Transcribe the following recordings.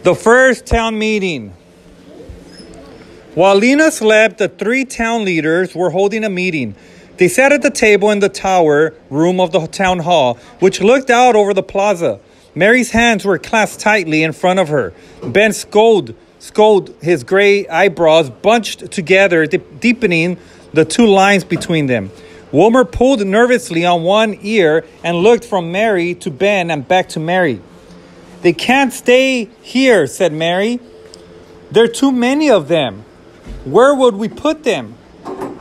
The first town meeting. While Lena slept, the 3 town leaders were holding a meeting. They sat at the table in the tower room of the town hall, which looked out over the plaza. Mary's hands were clasped tightly in front of her. Ben scolded, his gray eyebrows bunched together, deepening the 2 lines between them. Wilmer pulled nervously on one ear and looked from Mary to Ben and back to Mary. "They can't stay here," said Mary. "There are too many of them. Where would we put them?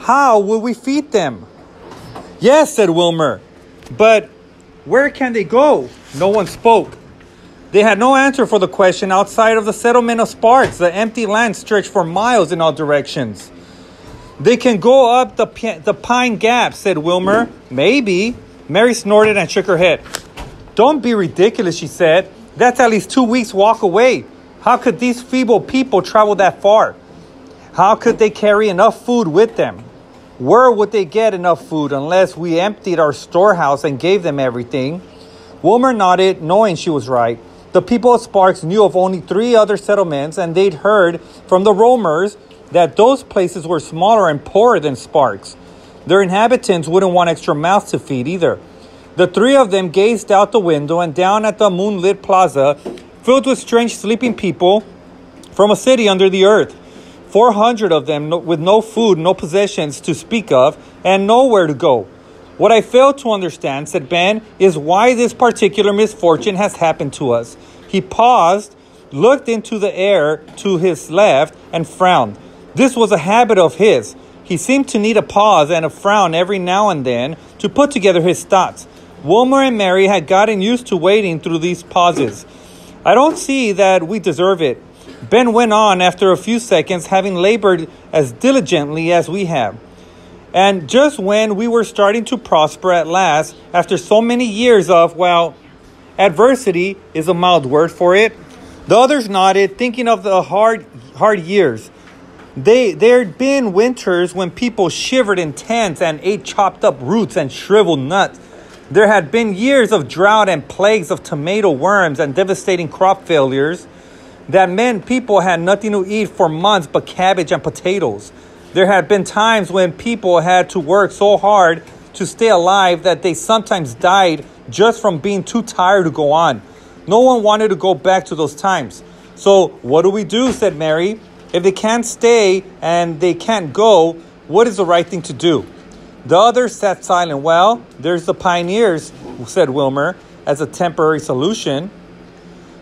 How will we feed them?" "Yes," said Wilmer, "but where can they go?" No one spoke. They had no answer for the question outside of the settlement of Sparks. The empty land stretched for miles in all directions. "They can go up the Pine Gap," said Wilmer. "Maybe." Mary snorted and shook her head. "Don't be ridiculous," she said. "That's at least 2 weeks' walk away. How could these feeble people travel that far? How could they carry enough food with them? Where would they get enough food unless we emptied our storehouse and gave them everything?" Wilmer nodded, knowing she was right. The people of Sparks knew of only 3 other settlements, and they'd heard from the roamers that those places were smaller and poorer than Sparks. Their inhabitants wouldn't want extra mouths to feed either. The 3 of them gazed out the window and down at the moonlit plaza, filled with strange sleeping people from a city under the earth. 400 of them with no food, no possessions to speak of, and nowhere to go. "What I fail to understand," said Ben, "is why this particular misfortune has happened to us." He paused, looked into the air to his left, and frowned. This was a habit of his. He seemed to need a pause and a frown every now and then to put together his thoughts. Wilmer and Mary had gotten used to waiting through these pauses. "I don't see that we deserve it," Ben went on after a few seconds, having labored as diligently as we have. "And just when we were starting to prosper at last, after so many years of, well, adversity is a mild word for it." The others nodded, thinking of the hard years. There'd been winters when people shivered in tents and ate chopped up roots and shriveled nuts. There had been years of drought and plagues of tomato worms and devastating crop failures that meant people had nothing to eat for months but cabbage and potatoes. There had been times when people had to work so hard to stay alive that they sometimes died just from being too tired to go on. No one wanted to go back to those times. "So what do we do?" said Mary. "If they can't stay and they can't go, what is the right thing to do?" The others sat silent. "Well, there's the pioneers," said Wilmer, as a temporary solution.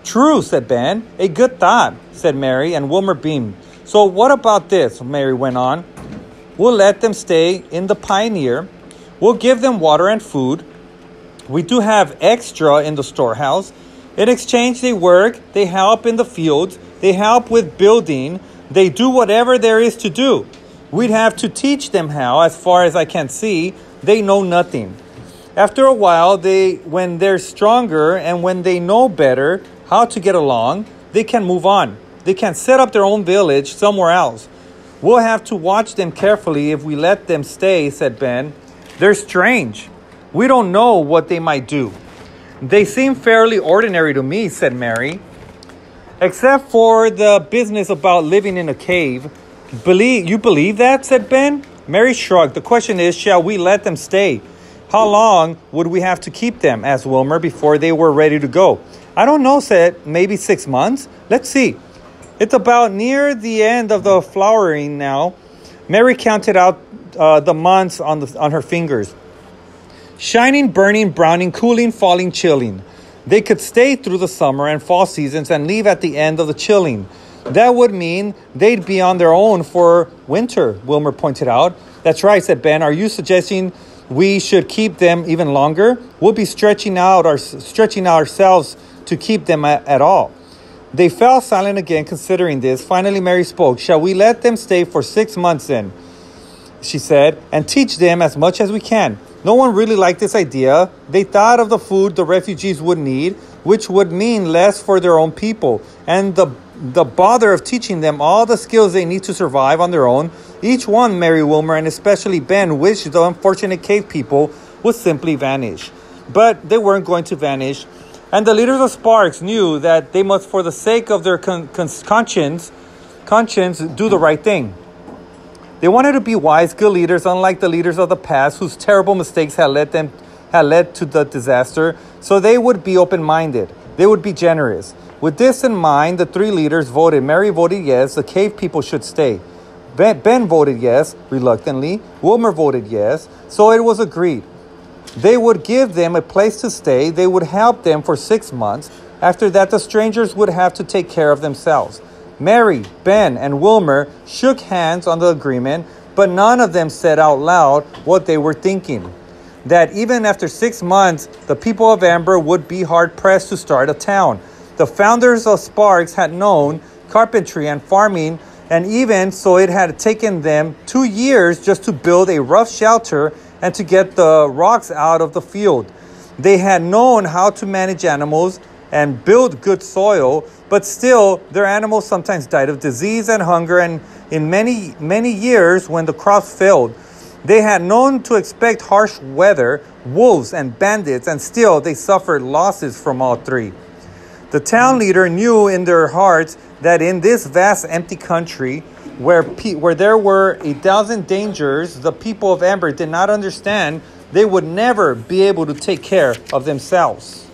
"True," said Ben. "A good thought," said Mary, and Wilmer beamed. "So what about this?" Mary went on. "We'll let them stay in the Pioneer. We'll give them water and food. We do have extra in the storehouse. In exchange, they work, they help in the fields, they help with building, they do whatever there is to do. We'd have to teach them how. As far as I can see, they know nothing. After a while, when they're stronger and when they know better how to get along, they can move on. They can set up their own village somewhere else. We'll have to watch them carefully if we let them stay," said Ben. "They're strange. We don't know what they might do." "They seem fairly ordinary to me," said Mary. "Except for the business about living in a cave." You believe that?" said Ben. Mary shrugged. "The question is, shall we let them stay?" "How long would we have to keep them?" asked Wilmer, "before they were ready to go." "I don't know," said maybe 6 months. "Let's see. It's about near the end of the flowering now." Mary counted out the months on her fingers. "Shining, burning, browning, cooling, falling, chilling. They could stay through the summer and fall seasons and leave at the end of the chilling. That would mean they'd be on their own for winter," Wilmer pointed out. "That's right," said Ben. "Are you suggesting we should keep them even longer? We'll be stretching out ourselves to keep them at all." They fell silent again, considering this. Finally, Mary spoke. "Shall we let them stay for 6 months then?" she said, "and teach them as much as we can." No one really liked this idea. They thought of the food the refugees would need, which would mean less for their own people, and the bother of teaching them all the skills they need to survive on their own. Each one, Mary, Wilmer, and especially Ben, wished the unfortunate cave people would simply vanish. But they weren't going to vanish. And the leaders of Sparks knew that they must, for the sake of their conscience, do the right thing. They wanted to be wise, good leaders, unlike the leaders of the past whose terrible mistakes had led to the disaster. So they would be open-minded. They would be generous. With this in mind, the three leaders voted. Mary voted yes, the cave people should stay. Ben voted yes, reluctantly. Wilmer voted yes, so it was agreed. They would give them a place to stay. They would help them for 6 months. After that, the strangers would have to take care of themselves. Mary, Ben, and Wilmer shook hands on the agreement, but none of them said out loud what they were thinking. That even after 6 months, the people of Amber would be hard-pressed to start a town. The founders of Sparks had known carpentry and farming, and even so it had taken them 2 years just to build a rough shelter and to get the rocks out of the field. They had known how to manage animals and build good soil, but still their animals sometimes died of disease and hunger, and in many years when the crops failed. They had known to expect harsh weather, wolves, and bandits, and still they suffered losses from all three. The town leader knew in their hearts that in this vast empty country where there were 1,000 dangers the people of Amber did not understand, they would never be able to take care of themselves.